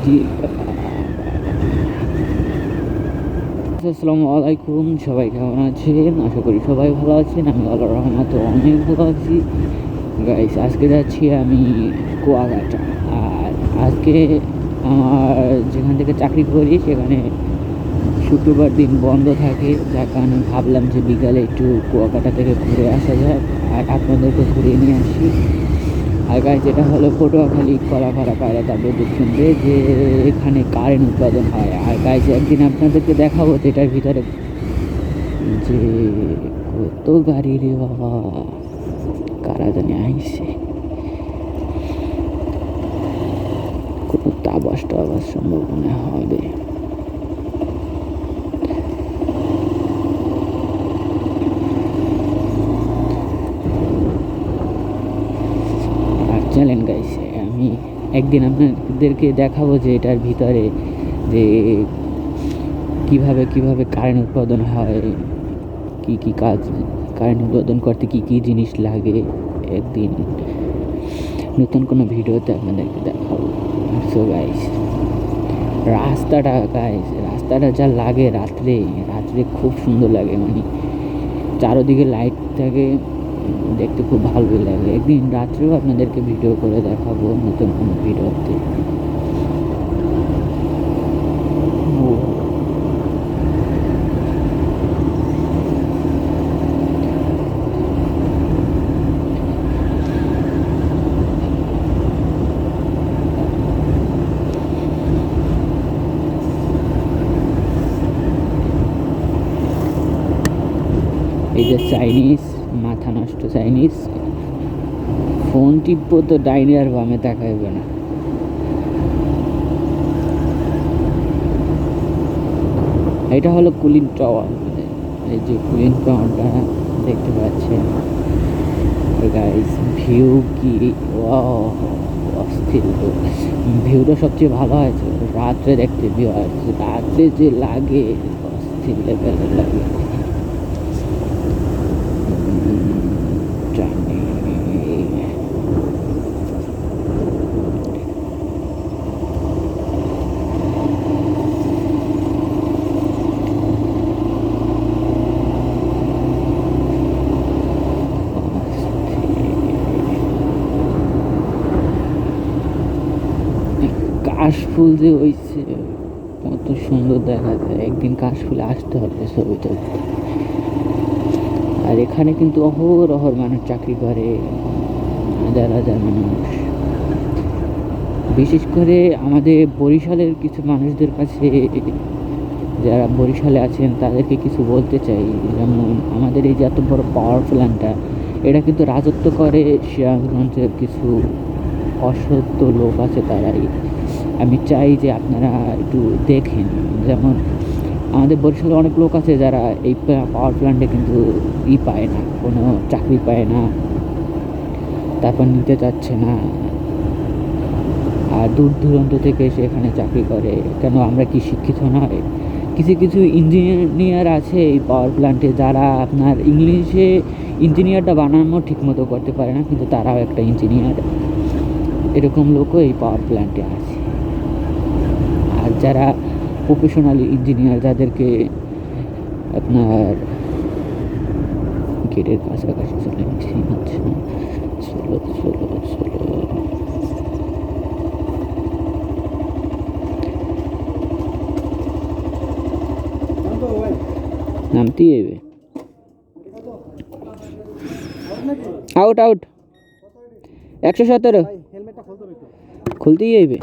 জি, আসসালামু আলাইকুম। সবাই কেমন আছেন? আশা করি সবাই ভালো আছেন। আমি আল্লাহর রহমতে অনেক ভালো আছি। গাইস, আজকে যাচ্ছি আমি কুয়াকাটা। আর আজকে আমার যেখান থেকে চাকরি করি সেখানে শুক্রবার দিন বন্ধ থাকে, যার কারণে ভাবলাম যে বিকালে একটু কুয়াকাটা থেকে ঘুরে আসা যায় আর আপনাদেরকে ঘুরিয়ে নিয়ে আসি। আর গাইস, যেটা হলো পটুয়াখালী কলাপাড়া পায়রা বিদ্যুৎ কেন্দ্রে যে এখানে কারেন্ট উৎপাদন হয়। আর গাইস, একদিন আপনাদেরকে দেখাবো এটার ভিতরে যে কত গাড়ি রে বাবা, কারা জানি আইসে, কোনো আবাস টাবাস সম্ভাবনা হবে। আর চলেন গাইস, আমি একদিন আপনাদেরকে দেখাবো যে এটার ভিতরে যে কিভাবে কিভাবে কারেন্ট উৎপাদন হয়, কি কি কাজ, কারেন্ট উৎপাদন করতে কি কি জিনিস লাগে। একদিন নতুন কোনো ভিডিওতে আপনাদেরকে দেখাবো। সো গাইস, রাস্তাটা যা লাগে রাত্রে রাত্রে খুব সুন্দর লাগে, মানে চারোদিকে লাইট থাকে, দেখতে খুব ভালোই লাগে। একদিন রাত্রেও আপনাদেরকে ভিডিও করে দেখাবো নতুন কোনো ভিডিওতে। এই যে চাইনিজ, মাথা নষ্ট চাইনিজ, ফোন টিপবো তো ডাইনে আর বামে তাকাইবে না। এটা হলো কুলিং টাওয়ার। এই যে কুলিং টাওয়ারটা দেখতে পাচ্ছেন গাইস, ভিউ কি ওয়াও, অস্থির। ভিউটা সবচেয়ে ভালো হয়েছে রাত্রে দেখতে, ভিউ আছে রাত্রে যে লাগে অস্থির লেভেলের লাগে। কাশফুল যে হয়েছে কত সুন্দর দেখা যায়, একদিন কাশফুলে আসতে হবে ছবি তুলতে। আর এখানে কিন্তু অহরহ মানুষ চাকরি করে, হাজার হাজার মানুষ। বিশেষ করে আমাদের বরিশালের কিছু মানুষদের কাছে, যারা বরিশালে আছেন তাদেরকে কিছু বলতে চাই। যেমন আমাদের এই যে এত বড় পাওয়ার প্ল্যান্টটা, এটা কিন্তু রাজত্ব করে সিরাজগঞ্জের কিছু অসত্য লোক আছে, তারাই। আমি চাই যে আপনারা একটু দেখেন, যেমন আমাদের বরিশালে অনেক লোক আছে যারা এই পাওয়ার প্ল্যান্টে কিন্তু পায় না, কোনো চাকরি পায় না, তারপর নিতে চাচ্ছে না, আর দূর দূরান্ত থেকে এসে এখানে চাকরি করে। কেন আমরা কি শিক্ষিত নয়? কিছু কিছু ইঞ্জিনিয়ার আছে এই পাওয়ার প্ল্যান্টে, যারা আপনার ইংলিশে ইঞ্জিনিয়ারটা বানানো ঠিকমতো করতে পারে না, কিন্তু তারাও একটা ইঞ্জিনিয়ার। এরকম লোকও এই পাওয়ার প্ল্যান্টে আছে। আর যারা প্রফেশনাল ইঞ্জিনিয়ার, যাদেরকে আপনার গেটের কাছাকাছি চলে গেছি, আচ্ছা চলো চলো চলো, নামতেই যাবে। আউট আউট, 117 খুলতেই যাইবে।